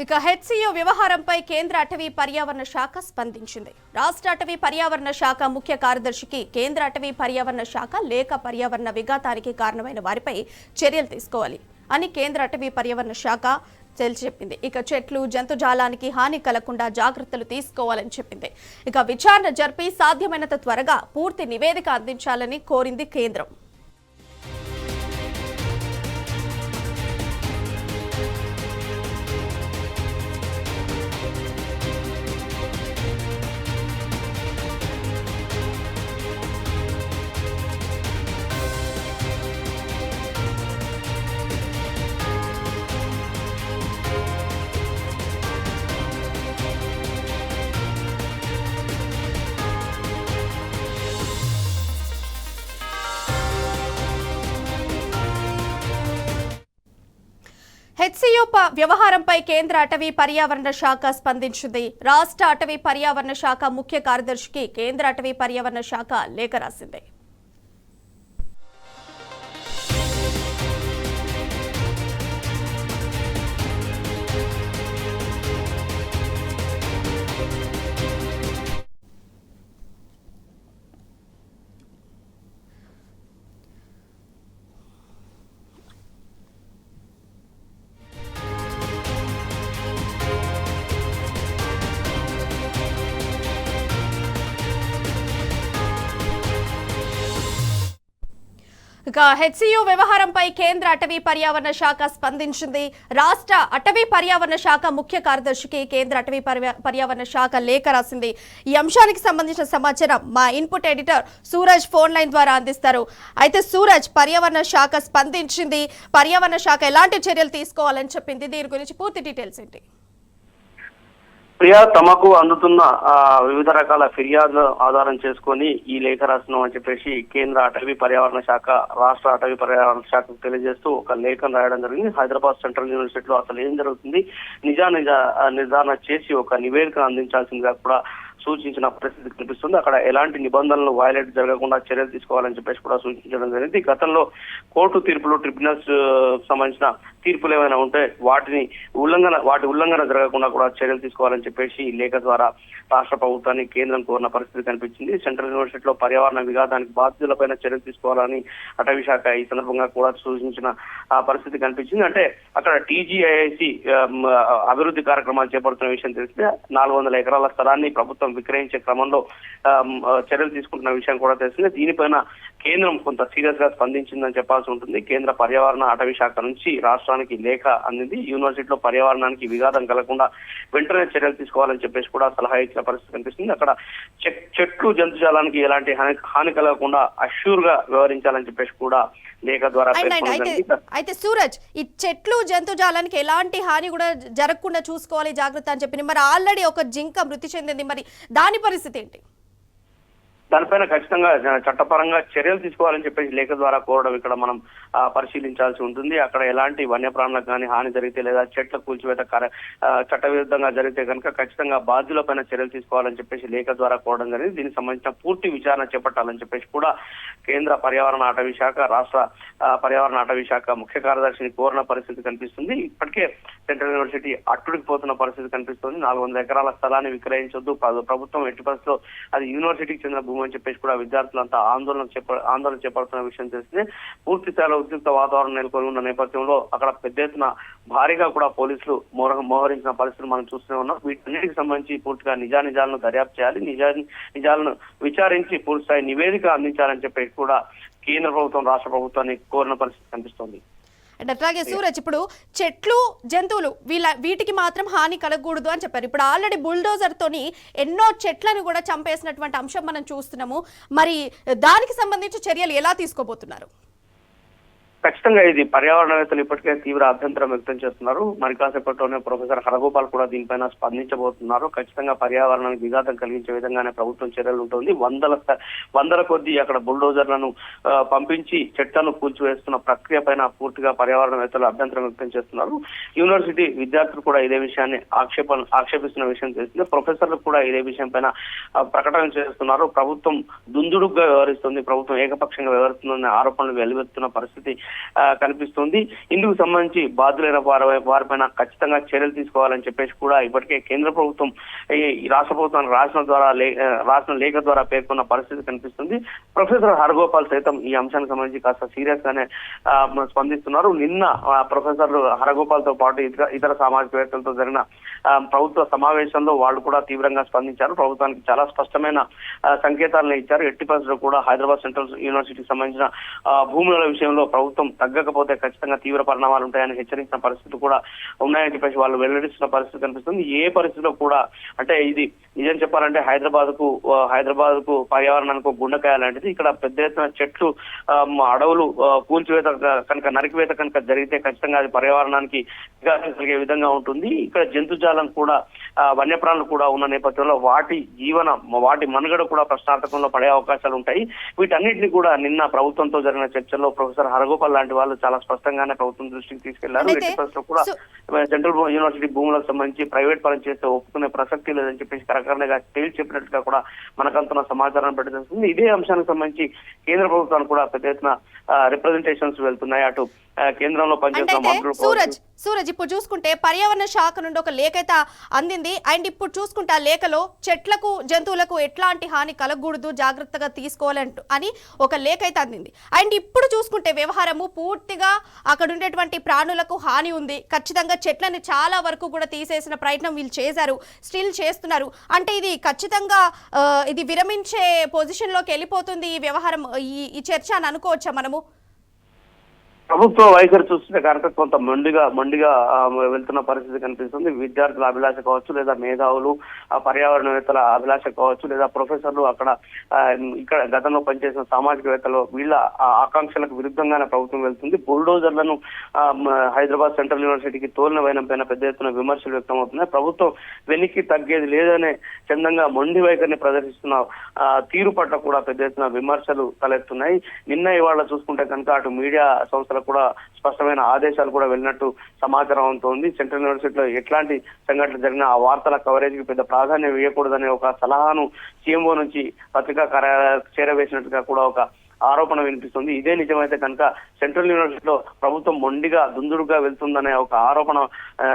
ఇక హెచ్సియు వ్యవహారంపై కేంద్ర అటవీ పర్యావరణ శాఖ స్పందించింది. రాష్ట్ర అటవీ పర్యావరణ శాఖ ముఖ్య కార్యదర్శికి కేంద్ర అటవీ పర్యావరణ శాఖ లేఖ పర్యావరణ విఘాతానికి కారణమైన వారిపై చర్యలు తీసుకోవాలి అని కేంద్ర అటవీ పర్యావరణ శాఖ చెప్పింది. ఇక చెట్లు జంతుజాలానికి హాని కలగకుండా జాగ్రత్తలు తీసుకోవాలని చెప్పింది. ఇక విచారణ జరిపి సాధ్యమైనంత త్వరగా పూర్తి నివేదిక అందించాలని కోరింది కేంద్రం. హెచ్సియు వ్యవహారంపై కేంద్ర అటవీ పర్యావరణ శాఖ స్పందించింది. రాష్ట్ర అటవీ పర్యావరణ శాఖ ముఖ్య కార్యదర్శికి కేంద్ర అటవీ పర్యావరణ శాఖ లేఖ రాసింది. ఇక హెచ్సియు వ్యవహారంపై కేంద్ర అటవీ పర్యావరణ శాఖ స్పందించింది. రాష్ట్ర అటవీ పర్యావరణ శాఖ ముఖ్య కార్యదర్శికి కేంద్ర అటవీ పర్యావరణ శాఖ లేఖ రాసింది. ఈ అంశానికి సంబంధించిన సమాచారం మా input editor Suraj phone line ద్వారా అందిస్తారు. అయితే సూరజ్, పర్యావరణ శాఖ స్పందించింది, పర్యావరణ శాఖ ఎలాంటి చర్యలు తీసుకోవాలని చెప్పింది, దీని గురించి పూర్తి డీటెయిల్స్ ఏంటి? ప్రియా, తమకు అందుతున్న వివిధ రకాల ఫిర్యాదులు ఆధారం చేసుకొని ఈ లేఖ రాస్తున్నాం అని చెప్పేసి కేంద్ర అటవీ పర్యావరణ శాఖ రాష్ట్ర అటవీ పర్యావరణ శాఖకు తెలియజేస్తూ ఒక లేఖను రాయడం జరిగింది. హైదరాబాద్ సెంట్రల్ యూనివర్సిటీలో అసలు ఏం జరుగుతుంది, నిర్ధారణ చేసి ఒక నివేదికను అందించాల్సిందిగా కూడా సూచించిన పరిస్థితి కనిపిస్తుంది. అక్కడ ఎలాంటి నిబంధనలు వైలేట్ జరగకుండా చర్యలు తీసుకోవాలని చెప్పేసి కూడా సూచించడం జరిగింది. గతంలో కోర్టు తీర్పులు, ట్రిబ్యునల్స్ సంబంధించిన తీర్పులు ఏమైనా ఉంటే వాటి ఉల్లంఘన జరగకుండా కూడా చర్యలు తీసుకోవాలని చెప్పేసి లేఖ ద్వారా రాష్ట్ర ప్రభుత్వాన్ని కేంద్రం కోరిన పరిస్థితి కనిపించింది. సెంట్రల్ యూనివర్సిటీలో పర్యావరణ విఘాతానికి బాధ్యులపైన చర్యలు తీసుకోవాలని అటవీ శాఖ ఈ సందర్భంగా కూడా సూచించిన పరిస్థితి కనిపించింది. అంటే అక్కడ టీజీఐఐసి అభివృద్ధి కార్యక్రమాలు చేపడుతున్న విషయం తెలిస్తే 400 ఎకరాల స్థలాన్ని ప్రభుత్వం విక్రయించే క్రమంలో చర్యలు తీసుకుంటున్న విషయం కూడా తెలిసింది. దీనిపైన కేంద్రం కొంత సీరియస్ గా స్పందించిందని చెప్పాల్సి ఉంటుంది. కేంద్ర పర్యావరణ అటవీ శాఖ నుంచి రాష్ట్రానికి లేఖ అందింది. యూనివర్సిటీలో పర్యావరణానికి విఘాతం కలగకుండా వెంటనే చర్యలు తీసుకోవాలని చెప్పేసి కూడా సలహా ఇచ్చిన పరిస్థితి కనిపిస్తుంది. అక్కడ చెట్లు జంతుజాలానికి ఎలాంటి హాని కలగకుండా అష్యూర్ గా వ్యవహరించాలని చెప్పేసి కూడా లేఖ ద్వారా. అయితే సూరజ్, ఈ చెట్లు జంతుజాలానికి ఎలాంటి హాని కూడా జరగకుండా చూసుకోవాలి, జాగ్రత్త అని చెప్పింది. మరి ఆల్రెడీ ఒక జింక మృతి చెందింది, మరి దాని పరిస్థితి ఏంటి? దానిపైన ఖచ్చితంగా చట్టపరంగా చర్యలు తీసుకోవాలని చెప్పేసి లేఖ ద్వారా కోరడం ఇక్కడ మనం పరిశీలించాల్సి ఉంటుంది. అక్కడ ఎలాంటి వన్యప్రాణులకు కానీ హాని జరిగితే లేదా చెట్ల కూల్చివేత చట్టవిరుద్ధంగా జరిగితే కనుక ఖచ్చితంగా బాధ్యులపైన చర్యలు తీసుకోవాలని చెప్పేసి లేఖ ద్వారా కోరడం జరిగింది. దీనికి సంబంధించిన పూర్తి విచారణ చేపట్టాలని చెప్పేసి కూడా కేంద్ర పర్యావరణ అటవీ శాఖ, రాష్ట్ర పర్యావరణ అటవీ శాఖ ముఖ్య కార్యదర్శిని కోరిన పరిస్థితి కనిపిస్తుంది. ఇప్పటికే సెంట్రల్ యూనివర్సిటీ అట్టుడికి పోతున్న పరిస్థితి కనిపిస్తుంది. 400 ఎకరాల స్థలాన్ని విక్రయించొద్దు, ప్రభుత్వం ఎట్టి పరిస్థితుల్లో అది యూనివర్సిటీకి చెందిన భూమి అని చెప్పేసి కూడా విద్యార్థులంతా ఆందోళన చేపడుతున్న విషయం తెలిసిందే. పూర్తి స్థాయిలో ఉద్రిక్త వాతావరణం నెలకొని ఉన్న నేపథ్యంలో అక్కడ పెద్ద ఎత్తున భారీగా కూడా పోలీసులు మోహరించిన పరిస్థితులు మనం చూస్తూనే ఉన్నాం. వీటన్నిటికి సంబంధించి పూర్తిగా నిజాలను దర్యాప్తు చేయాలి, నిజాలను విచారించి పూర్తి స్థాయి నివేదిక అందించాలని చెప్పేసి కూడా కేంద్ర ప్రభుత్వం రాష్ట్ర ప్రభుత్వాన్ని కోరిన పరిస్థితి కనిపిస్తోంది. అండ్ అట్లాగే సూరజ్, ఇప్పుడు చెట్లు జంతువులు వీటికి మాత్రం హాని కలగకూడదు అని చెప్పారు. ఇప్పుడు ఆల్రెడీ బుల్డోజర్ తోని ఎన్నో చెట్లను కూడా చంపేసినటువంటి అంశం మనం చూస్తున్నాము. మరి దానికి సంబంధించి చర్యలు ఎలా తీసుకోబోతున్నారు? ఖచ్చితంగా ఇది పర్యావరణవేత్తలు ఇప్పటికే తీవ్ర అభ్యంతరం వ్యక్తం చేస్తున్నారు. మరి కాసేపట్లోనే ప్రొఫెసర్ హరగోపాల్ కూడా దీనిపైన స్పందించబోతున్నారు. ఖచ్చితంగా పర్యావరణానికి విఘాతం కలిగించే విధంగానే ప్రభుత్వం చర్యలు ఉంటుంది. వందల కొద్దీ అక్కడ బుల్డోజర్లను పంపించి చెట్లను కూల్చివేస్తున్న ప్రక్రియ పైన పూర్తిగా పర్యావరణవేత్తలు అభ్యంతరం వ్యక్తం చేస్తున్నారు. యూనివర్సిటీ విద్యార్థులు కూడా ఇదే విషయాన్ని ఆక్షేపిస్తున్న విషయం తెలిసింది. ప్రొఫెసర్లు కూడా ఇదే విషయం పైన ప్రకటన చేస్తున్నారు. ప్రభుత్వం దుందుడుగా వ్యవహరిస్తుంది, ప్రభుత్వం ఏకపక్షంగా వ్యవహరిస్తుందనే ఆరోపణలు వెలువెత్తున్న పరిస్థితి కనిపిస్తుంది. ఇందుకు సంబంధించి బాధ్యులైన వారిపైన ఖచ్చితంగా చర్యలు తీసుకోవాలని చెప్పేసి కూడా ఇప్పటికే కేంద్ర ప్రభుత్వం ఈ రాష్ట్ర ప్రభుత్వానికి రాసిన లేఖ ద్వారా పేర్కొన్న పరిస్థితి కనిపిస్తుంది. ప్రొఫెసర్ హరగోపాల్ సైతం ఈ అంశానికి సంబంధించి కాస్త సీరియస్ గానే స్పందిస్తున్నారు. నిన్న ప్రొఫెసర్ హరగోపాల్ తో పాటు ఇతర సామాజికవేత్తలతో జరిగిన ప్రభుత్వ సమావేశంలో వాళ్ళు కూడా తీవ్రంగా స్పందించారు. ప్రభుత్వానికి చాలా స్పష్టమైన సంకేతాలను ఇచ్చారు. ఎట్టి పరిస్థితుల్లో కూడా హైదరాబాద్ సెంట్రల్ యూనివర్సిటీకి సంబంధించిన భూముల విషయంలో ప్రభుత్వం తగ్గకపోతే ఖచ్చితంగా తీవ్ర పరిణామాలు ఉంటాయని హెచ్చరించిన పరిస్థితులు కూడా ఉన్నాయని చెప్పేసి వాళ్ళు వెల్లడిస్తున్న పరిస్థితి కనిపిస్తుంది. ఏ పరిస్థితిలో కూడా అంటే ఇది నిజం చెప్పాలంటే హైదరాబాద్ కు పర్యావరణానికి గుండెకాయ లాంటిది. ఇక్కడ పెద్ద ఎత్తున చెట్లు అడవులు కూల్చివేత కనుక నరికివేత కనుక జరిగితే ఖచ్చితంగా అది పర్యావరణానికి విఘాతం కలిగే విధంగా ఉంటుంది. ఇక్కడ జంతుజాలం కూడా వన్యప్రాణులు కూడా ఉన్న నేపథ్యంలో వాటి మనుగడ కూడా ప్రశ్నార్థకంలో పడే అవకాశాలు ఉంటాయి. వీటన్నిటిని కూడా నిన్న ప్రభుత్వంతో జరిగిన చర్చల్లో ప్రొఫెసర్ హరగోపాల్ లాంటి వాళ్ళు చాలా స్పష్టంగానే ప్రభుత్వం దృష్టికి తీసుకెళ్లారు. ఎట్టి పరిస్థితుల్లో కూడా సెంట్రల్ యూనివర్సిటీ భూములకు సంబంధించి ప్రైవేట్ పరం చేస్తే ఒప్పుకునే ప్రసక్తి లేదని చెప్పేసి కరకరగా తేల్చి చెప్పినట్టుగా కూడా మనకంతున్న సమాచారం పెట్టేస్తుంది. ఇదే అంశానికి సంబంధించి కేంద్ర ప్రభుత్వానికి కూడా పెద్ద ఎత్తున రిప్రజెంటేషన్స్ వెళ్తున్నాయి. అటు కేంద్రంలో పనిచేస్తున్న మంత్రులు సూరజ్ ఇప్పుడు చూసుకుంటే పర్యావరణ శాఖ నుండి ఒక లేఖ అయితే అందింది. అండ్ ఇప్పుడు చూసుకుంటే ఆ లేఖలో చెట్లకు జంతువులకు ఎట్లాంటి హాని కలగకూడదు, జాగ్రత్తగా తీసుకోవాలంటూ అని ఒక లేఖ అయితే అందింది. అండ్ ఇప్పుడు చూసుకుంటే వ్యవహారము పూర్తిగా అక్కడ ఉండేటువంటి ప్రాణులకు హాని ఉంది. ఖచ్చితంగా చెట్లని చాలా వరకు కూడా తీసేసిన ప్రయత్నం వీళ్ళు చేశారు, స్టిల్ చేస్తున్నారు. అంటే ఇది ఖచ్చితంగా ఇది విరమించే పొజిషన్ లోకి వెళ్ళిపోతుంది ఈ వ్యవహారం, ఈ చర్చ అని అనుకోవచ్చా మనము? ప్రభుత్వ వైఖరి చూస్తే కనుక కొంత మొండిగా వెళ్తున్న పరిస్థితి కనిపిస్తుంది. విద్యార్థుల అభిలాష కావచ్చు, లేదా మేధావులు పర్యావరణవేత్తల అభిలాష కావచ్చు, లేదా ప్రొఫెసర్లు ఇక్కడ గతంలో పనిచేసిన సామాజికవేత్తలు వీళ్ళ ఆకాంక్షలకు విరుద్ధంగానే ప్రభుత్వం వెళ్తుంది. బుల్డోజర్లను హైదరాబాద్ సెంట్రల్ యూనివర్సిటీకి తోలిన పైన పెద్ద ఎత్తున విమర్శలు వ్యక్తమవుతున్నాయి. ప్రభుత్వం వెనక్కి తగ్గేది లేదనే చందంగా మొండి వైఖరిని ప్రదర్శిస్తున్న తీరు పట్ల కూడా పెద్ద ఎత్తున విమర్శలు తలెత్తున్నాయి. నిన్న ఇవాళ చూసుకుంటే కనుక అటు మీడియా సంస్థ కూడా స్పష్టమైన ఆదేశాలు కూడా వెళ్ళినట్టు సమాచారం అవుతోంది. సెంట్రల్ యూనివర్సిటీలో ఎట్లాంటి సంఘటనలు జరిగినా ఆ వార్తల కవరేజ్ కి పెద్ద ప్రాధాన్యం ఇవ్వకూడదనే ఒక సలహాను సీఎంఓ నుంచి పత్రికా కార్యాలయాలకు చేరవేసినట్టుగా కూడా ఒక ఆరోపణ వినిపిస్తుంది. ఇదే నిజమైతే కనుక సెంట్రల్ యూనివర్సిటీలో ప్రభుత్వం మొండిగా దుందుడుగా వెళ్తుందనే ఒక ఆరోపణ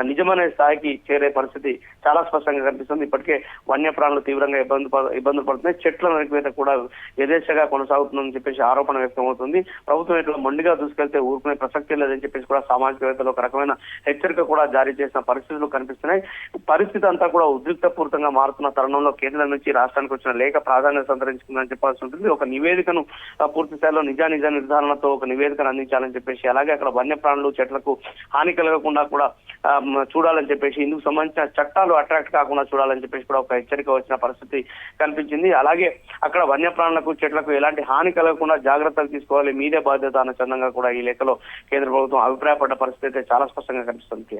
నిజమనే స్థాయికి చేరే పరిస్థితి చాలా స్పష్టంగా కనిపిస్తుంది. ఇప్పటికే వన్యప్రాణులు తీవ్రంగా ఇబ్బందులు పడుతున్నాయి. చెట్ల నరికివేత కూడా యథేచ్ఛగా కొనసాగుతుందని చెప్పేసి ఆరోపణ వ్యక్తమవుతుంది. ప్రభుత్వం ఇట్లా మొండిగా దూసుకెళ్తే ఊరుకునే ప్రసక్తి లేదని చెప్పేసి కూడా సామాజికవేత్తలు ఒక రకమైన హెచ్చరిక కూడా జారీ చేసిన పరిస్థితులు కనిపిస్తున్నాయి. పరిస్థితి అంతా కూడా ఉద్రిక్తపూరితంగా మారుతున్న తరుణంలో కేంద్రం నుంచి రాష్ట్రానికి వచ్చిన లేఖ ప్రాధాన్యత సంతరించుకుందని చెప్పాల్సి ఉంటుంది. ఒక నివేదికను పూర్తి స్థాయిలో నిజ నిర్ధారణతో ఒక నివేదికను అందించాలని చెప్పేసి, అలాగే అక్కడ వన్యప్రాణులు చెట్లకు హాని కలగకుండా కూడా చూడాలని చెప్పేసి, ఇందుకు సంబంధించిన చట్టాలు అట్రాక్ట్ కాకుండా చూడాలని చెప్పేసి కూడా ఒక హెచ్చరిక వచ్చిన పరిస్థితి కనిపించింది. అలాగే అక్కడ వన్యప్రాణులకు చెట్లకు ఎలాంటి హాని కలగకుండా జాగ్రత్తలు తీసుకోవాలి, మీదే బాధ్యత అన్న చందంగా కూడా ఈ లేఖలో కేంద్ర ప్రభుత్వం అభిప్రాయపడ్డ పరిస్థితి అయితే చాలా స్పష్టంగా కనిపిస్తుంది.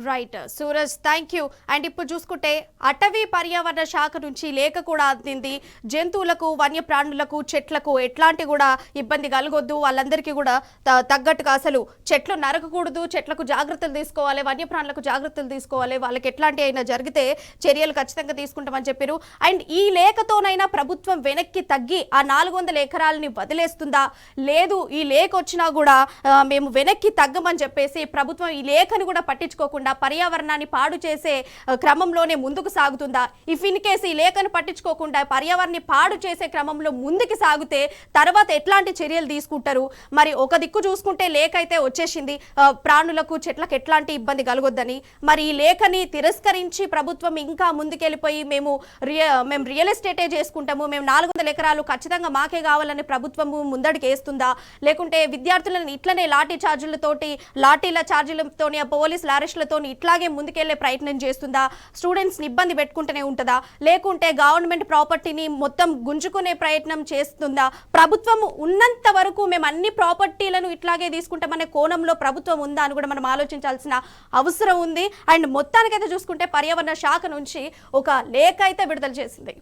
Right Suraj, thank you. And ఇప్పుడు చూసుకుంటే అటవీ పర్యావరణ శాఖ నుంచి లేఖ కూడా అందింది. జంతువులకు, వన్యప్రాణులకు, చెట్లకు ఎట్లాంటి కూడా ఇబ్బంది కలగొద్దు, వాళ్ళందరికీ కూడా తగ్గట్టుగా అసలు చెట్లు నరకకూడదు, చెట్లకు జాగ్రత్తలు తీసుకోవాలి, వన్యప్రాణులకు జాగ్రత్తలు తీసుకోవాలి, వాళ్ళకి ఎట్లాంటి అయినా జరిగితే చర్యలు ఖచ్చితంగా తీసుకుంటామని చెప్పారు. అండ్ ఈ లేఖతోనైనా ప్రభుత్వం వెనక్కి తగ్గి ఆ 400 ఎకరాలని వదిలేస్తుందా, లేదు ఈ లేఖ వచ్చినా కూడా మేము వెనక్కి తగ్గమని చెప్పేసి ప్రభుత్వం ఈ లేఖను కూడా పట్టించుకోకుండా పర్యావరణాన్ని పాడు చేసే క్రమంలోనే ముందుకు సాగుతుందా? ఇఫ్ ఇన్ కేసు ఈ లేఖను పట్టించుకోకుండా పర్యావరణాన్ని పాడు చేసే క్రమంలో ముందుకు సాగితే తర్వాత ఎట్లాంటి చర్యలు తీసుకుంటారు? మరి ఒక దిక్కు చూసుకుంటే లేఖ అయితే వచ్చేసింది, ప్రాణులకు చెట్లకు ఎట్లాంటి ఇబ్బంది కలగొద్దని. మరి ఈ లేఖని తిరస్కరించి ప్రభుత్వం ఇంకా ముందుకెళ్ళిపోయి మేము రియల్ ఎస్టేటే చేసుకుంటాము, మేము 400 ఎకరాలు ఖచ్చితంగా మాకే కావాలని ప్రభుత్వము ముందడికి వేస్తుందా? లేకుంటే విద్యార్థులను ఇట్లనే లాఠీల ఛార్జీలతోని పోలీసుల అరెస్టులతో ఇట్లాగే ముందుకెళ్లే ప్రయత్నం చేస్తుందా? స్టూడెంట్స్ ని ఇబ్బంది పెట్టుకుంటూనే ఉంటుందా? లేకుంటే గవర్నమెంట్ ప్రాపర్టీని మొత్తం గుంజుకునే ప్రయత్నం చేస్తుందా? ప్రభుత్వం ఉన్నంత వరకు మేము అన్ని ప్రాపర్టీలను ఇట్లాగే తీసుకుంటామనే కోణంలో ప్రభుత్వం ఉందా అని కూడా మనం ఆలోచించాల్సిన అవసరం ఉంది. అండ్ మొత్తానికైతే చూసుకుంటే పర్యావరణ శాఖ నుంచి ఒక లేఖ అయితే విడుదల చేసింది.